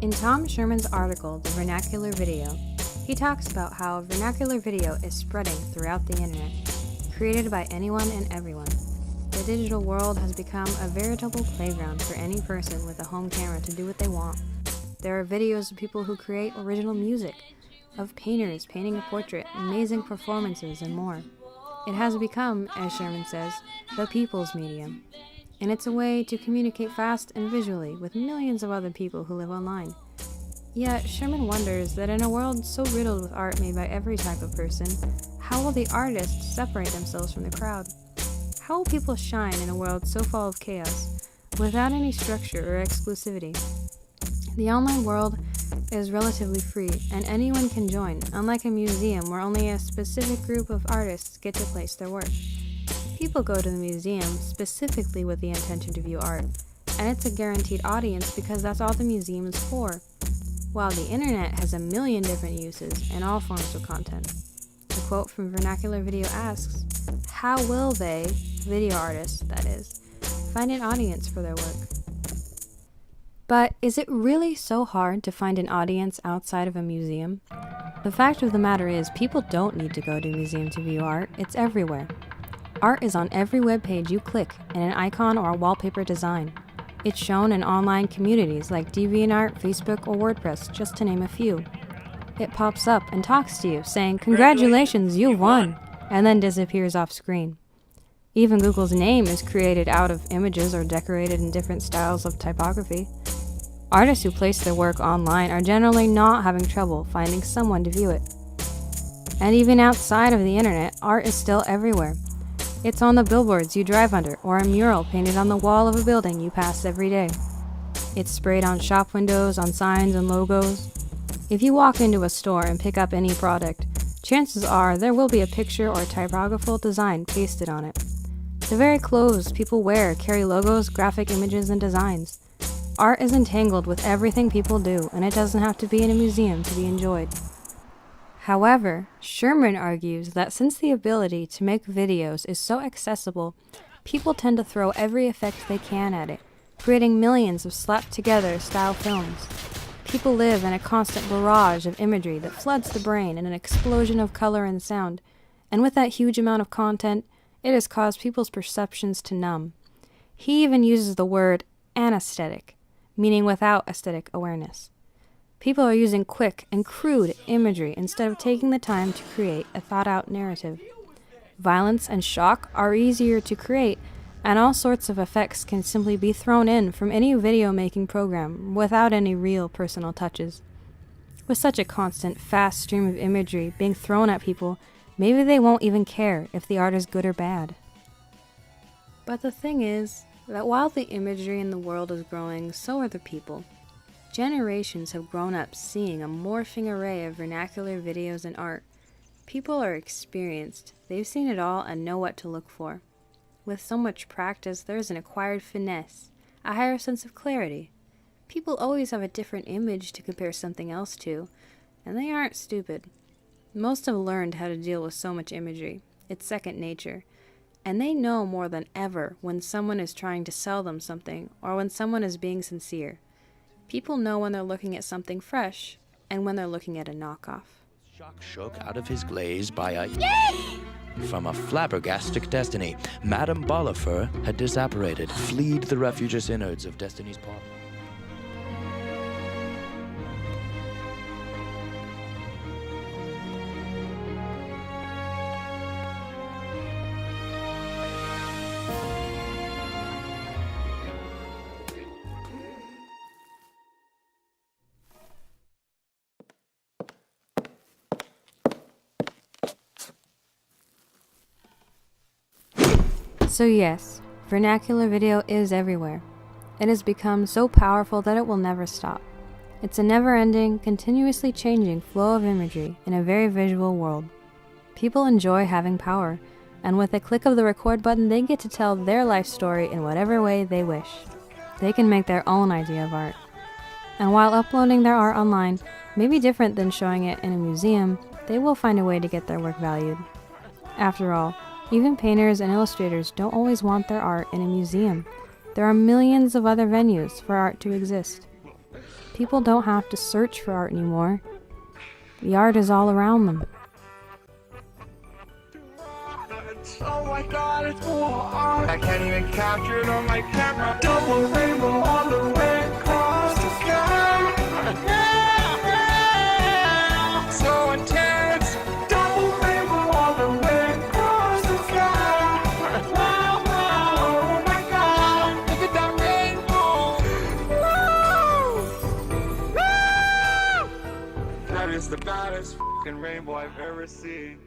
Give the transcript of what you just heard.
In Tom Sherman's article, The Vernacular Video, he talks about how vernacular video is spreading throughout the internet, created by anyone and everyone. The digital world has become a veritable playground for any person with a home camera to do what they want. There are videos of people who create original music, of painters painting a portrait, amazing performances, and more. It has become, as Sherman says, the people's medium. And it's a way to communicate fast and visually with millions of other people who live online. Yet, Sherman wonders that in a world so riddled with art made by every type of person, how will the artists separate themselves from the crowd? How will people shine in a world so full of chaos, without any structure or exclusivity? The online world is relatively free, and anyone can join, unlike a museum where only a specific group of artists get to place their work. People go to the museum specifically with the intention to view art, and it's a guaranteed audience because that's all the museum is for, while the internet has a million different uses and all forms of content. The quote from Vernacular Video asks, how will they, video artists that is, find an audience for their work? But is it really so hard to find an audience outside of a museum? The fact of the matter is, people don't need to go to a museum to view art, it's everywhere. Art is on every web page you click in an icon or a wallpaper design. It's shown in online communities like DeviantArt, Facebook, or WordPress, just to name a few. It pops up and talks to you, saying, "Congratulations, you won," and then disappears off screen. Even Google's name is created out of images or decorated in different styles of typography. Artists who place their work online are generally not having trouble finding someone to view it. And even outside of the internet, art is still everywhere. It's on the billboards you drive under, or a mural painted on the wall of a building you pass every day. It's sprayed on shop windows, on signs and logos. If you walk into a store and pick up any product, chances are there will be a picture or typographical design pasted on it. The very clothes people wear carry logos, graphic images, and designs. Art is entangled with everything people do, and it doesn't have to be in a museum to be enjoyed. However, Sherman argues that since the ability to make videos is so accessible, people tend to throw every effect they can at it, creating millions of slapped-together style films. People live in a constant barrage of imagery that floods the brain in an explosion of color and sound, and with that huge amount of content, it has caused people's perceptions to numb. He even uses the word anesthetic, meaning without aesthetic awareness. People are using quick and crude imagery instead of taking the time to create a thought-out narrative. Violence and shock are easier to create, and all sorts of effects can simply be thrown in from any video-making program without any real personal touches. With such a constant, fast stream of imagery being thrown at people, maybe they won't even care if the art is good or bad. But the thing is that while the imagery in the world is growing, so are the people. Generations have grown up seeing a morphing array of vernacular videos and art. People are experienced. They've seen it all and know what to look for. With so much practice, there's an acquired finesse, a higher sense of clarity. People always have a different image to compare something else to, and they aren't stupid. Most have learned how to deal with so much imagery. It's second nature. And they know more than ever when someone is trying to sell them something or when someone is being sincere. People know when they're looking at something fresh and when they're looking at a knockoff. Shock shook out of his glaze by a from a flabbergastic destiny. Madame Bolifer had disapparated, fleed the refugeous innards of Destiny's paw. So yes, vernacular video is everywhere. It has become so powerful that it will never stop. It's a never-ending, continuously changing flow of imagery in a very visual world. People enjoy having power, and with a click of the record button, they get to tell their life story in whatever way they wish. They can make their own idea of art. And while uploading their art online may be different than showing it in a museum, they will find a way to get their work valued. After all, even painters and illustrators don't always want their art in a museum. There are millions of other venues for art to exist. People don't have to search for art anymore. The art is all around them. Oh my god, it's full of art. I can't even capture it on my camera. Double rainbow all the way across the sky. Yeah. So intense. Double rainbow all the way across the sky. Wow, wow. Oh my god, look at that rainbow. Wow. Wow. That is the baddest fucking rainbow I've ever seen.